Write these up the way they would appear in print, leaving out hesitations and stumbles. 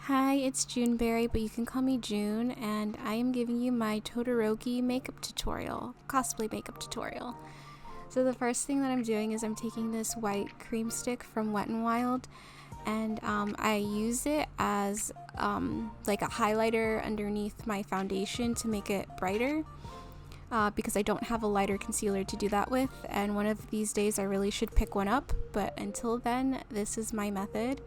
Hi, it's Junberrie, but you can call me June, and I am giving you my Todoroki makeup tutorial, cosplay makeup tutorial. So the first thing that I'm doing is I'm taking this white cream stick from Wet n Wild, and I use it as like a highlighter underneath my foundation to make it brighter. Because I don't have a lighter concealer to do that with, and one of these days I really should pick one up, but until then this is my method,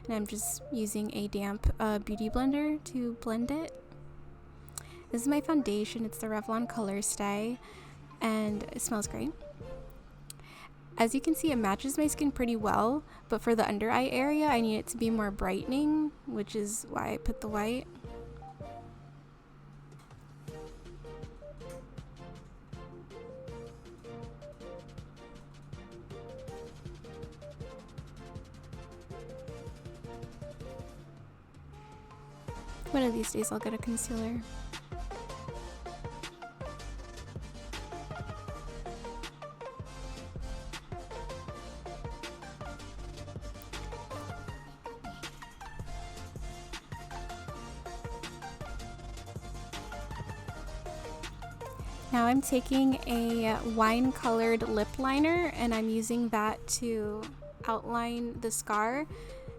and I'm just using a damp beauty blender to blend it. This is my foundation. It's the Revlon Color Stay, and it smells great. As you can see, it matches my skin pretty well, but for the under eye area I need it to be more brightening, which is why I put the white. One of these days I'll get a concealer. Now I'm taking a wine-colored lip liner, and I'm using that to outline the scar.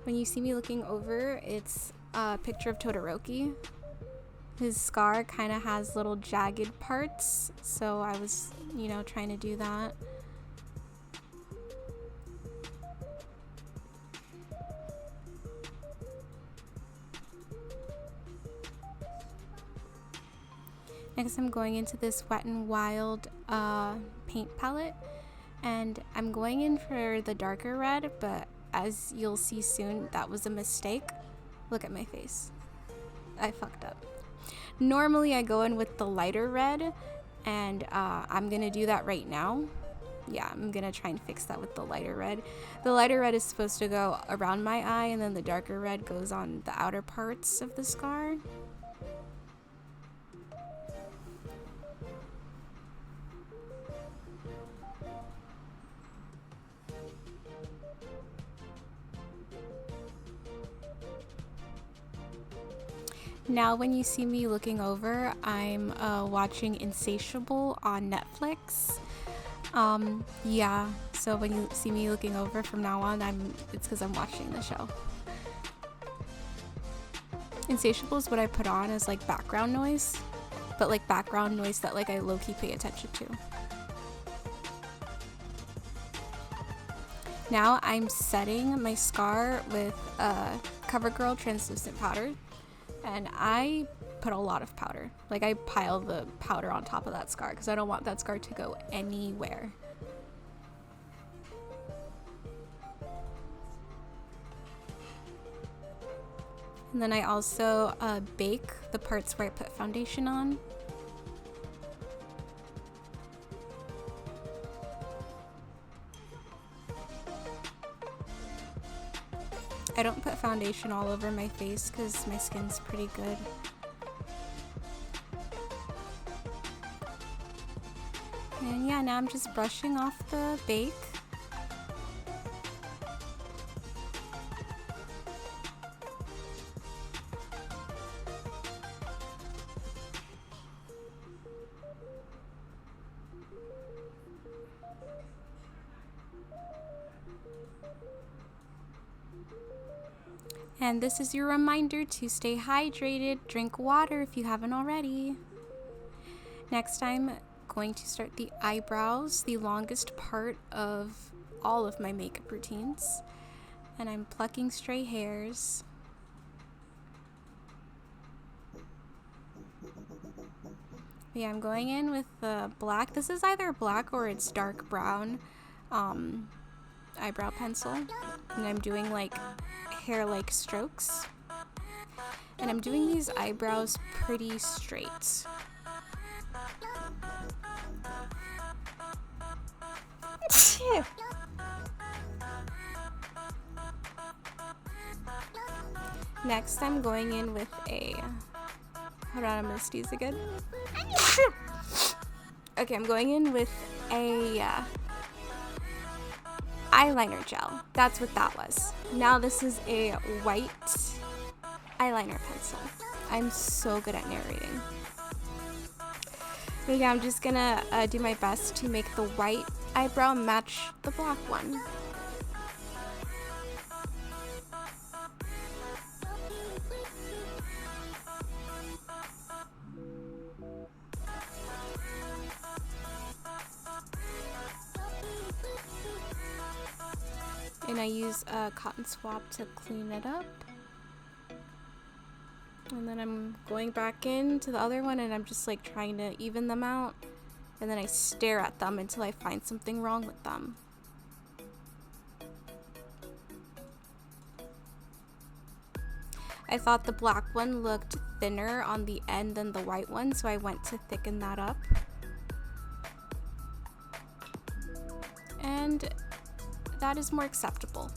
When you see me looking over, it's a picture of Todoroki. His scar kind of has little jagged parts, so I was, trying to do that. Next, I'm going into this Wet n Wild paint palette, and I'm going in for the darker red, but as you'll see soon, that was a mistake. Look at my face. I fucked up. Normally I go in with the lighter red, and I'm gonna do that right now. Yeah, I'm gonna try and fix that with the lighter red. The lighter red is supposed to go around my eye, and then the darker red goes on the outer parts of the scar. Now when you see me looking over, I'm watching Insatiable on Netflix. Yeah, so when you see me looking over from now on, it's because I'm watching the show. Insatiable is what I put on as like background noise, but like background noise that like I low-key pay attention to. Now I'm setting my scar with CoverGirl translucent powder. And I put a lot of powder. Like, I pile the powder on top of that scar because I don't want that scar to go anywhere. And then I also bake the parts where I put foundation on. I don't put foundation all over my face because my skin's pretty good. And yeah, now I'm just brushing off the bake. And this is your reminder to stay hydrated, drink water if you haven't already. Next, I'm going to start the eyebrows, the longest part of all of my makeup routines. And I'm plucking stray hairs. Yeah, I'm going in with the black. This is either black or it's dark brown eyebrow pencil. And I'm doing like hair-like strokes, and I'm doing these eyebrows pretty straight. Next, I'm going in with a, hold on, I'm gonna sneeze again. Okay, I'm going in with a eyeliner gel. That's what that was. Now this is a white eyeliner pencil. I'm so good at narrating. But yeah, I'm just gonna do my best to make the white eyebrow match the black one. And I use a cotton swab to clean it up. And then I'm going back into the other one and I'm just like trying to even them out. And then I stare at them until I find something wrong with them. I thought the black one looked thinner on the end than the white one, so I went to thicken that up. And that is more acceptable.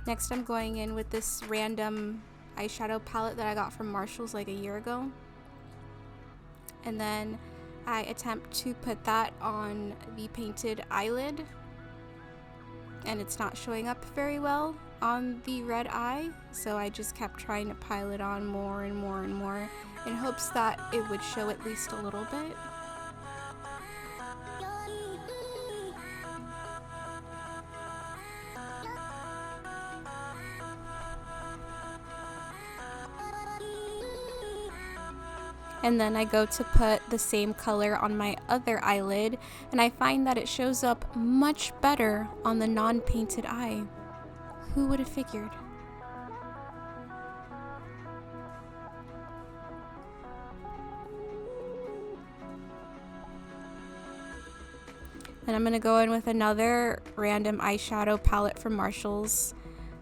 Next, I'm going in with this random eyeshadow palette that I got from Marshall's like a year ago. And then I attempt to put that on the painted eyelid. And it's not showing up very well on the red eye. So I just kept trying to pile it on more and more and more in hopes that it would show at least a little bit. And then I go to put the same color on my other eyelid, and I find that it shows up much better on the non-painted eye. Who would have figured? And I'm gonna go in with another random eyeshadow palette from Marshall's.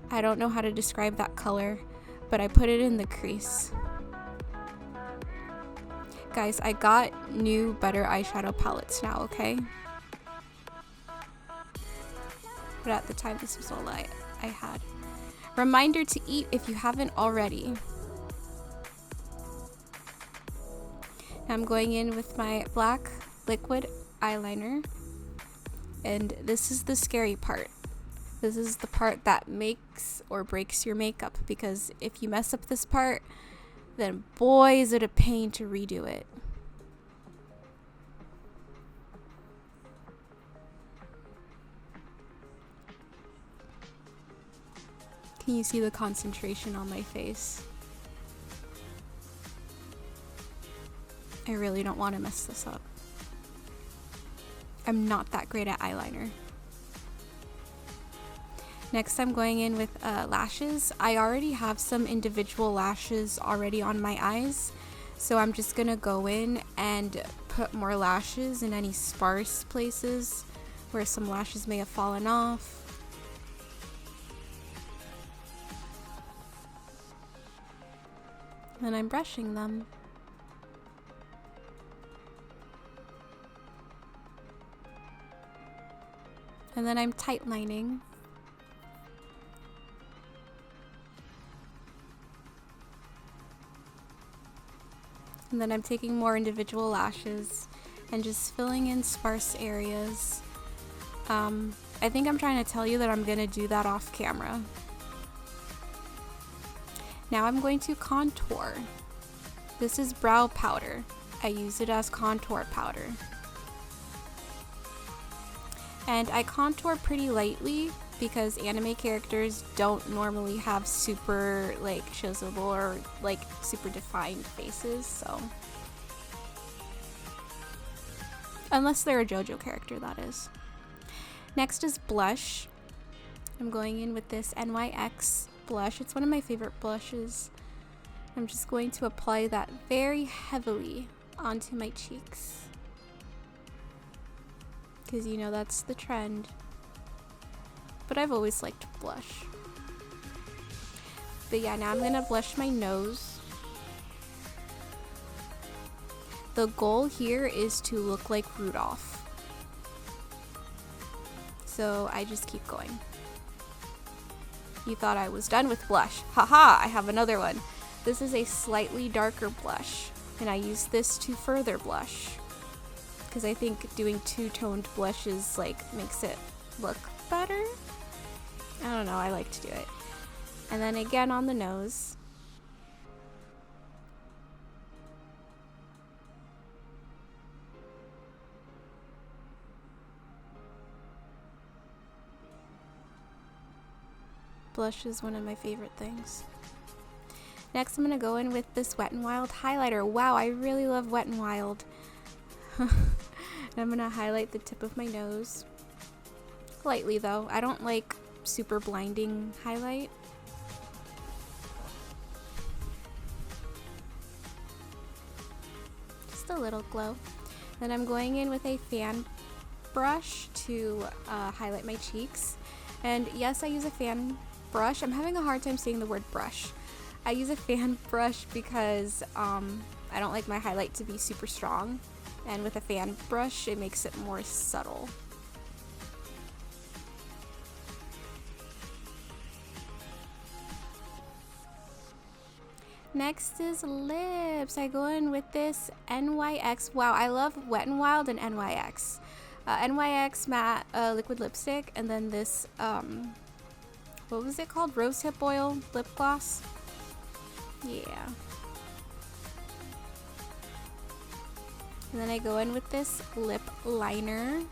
I don't know how to describe that color, but I put it in the crease. Guys, I got new, better eyeshadow palettes now, okay? But at the time, this was all I had. Reminder to eat if you haven't already. Now I'm going in with my black liquid eyeliner. And this is the scary part. This is the part that makes or breaks your makeup, because if you mess up this part, then boy is it a pain to redo it. Can you see the concentration on my face? I really don't want to mess this up. I'm not that great at eyeliner. Next, I'm going in with lashes. I already have some individual lashes already on my eyes, so I'm just gonna go in and put more lashes in any sparse places where some lashes may have fallen off. And I'm brushing them. And then I'm tight lining. And then I'm taking more individual lashes and just filling in sparse areas. I think I'm trying to tell you that I'm gonna do that off camera. Now I'm going to contour. This is brow powder. I use it as contour powder. And I contour pretty lightly because anime characters don't normally have super like chiselable or like super defined faces, so unless they're a JoJo character, that is. Next is blush. I'm going in with this NYX blush. It's one of my favorite blushes. I'm just going to apply that very heavily onto my cheeks, because you know that's the trend. But I've always liked blush. But yeah, now I'm gonna blush my nose. The goal here is to look like Rudolph. So I just keep going. You thought I was done with blush. Haha, I have another one. This is a slightly darker blush, and I use this to further blush, because I think doing two-toned blushes like makes it look better. I don't know, I like to do it. And then again on the nose. Blush is one of my favorite things. Next, I'm going to go in with this Wet n Wild highlighter. Wow, I really love Wet n Wild. And I'm going to highlight the tip of my nose. Lightly though. I don't like super blinding highlight. Just a little glow. Then I'm going in with a fan brush to highlight my cheeks. And yes, I use a fan brush. I'm having a hard time saying the word brush. I use a fan brush because I don't like my highlight to be super strong, and with a fan brush it makes it more subtle. Next is lips. I go in with this NYX. Wow, I love Wet n Wild and NYX. NYX matte liquid lipstick, and then this what was it called? Rosehip oil lip gloss. Yeah. And then I go in with this lip liner.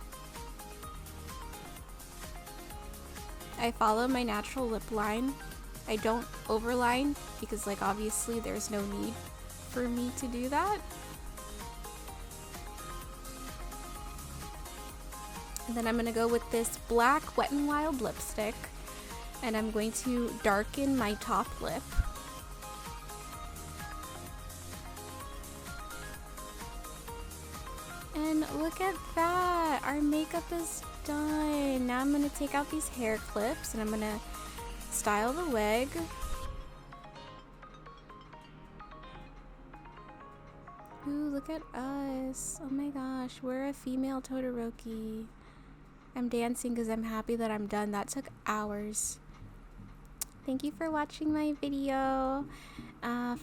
I follow my natural lip line. I don't overline because, like, obviously there's no need for me to do that. And then I'm going to go with this black Wet n Wild lipstick, and I'm going to darken my top lip. And look at that! Our makeup is done! Now I'm going to take out these hair clips and I'm going to style the wig. Ooh, look at us. Oh my gosh, we're a female Todoroki. I'm dancing because I'm happy that I'm done. That took hours. Thank you for watching my video.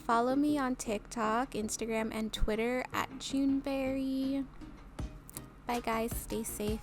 Follow me on TikTok, Instagram, and Twitter at Junberrie. Bye guys, stay safe.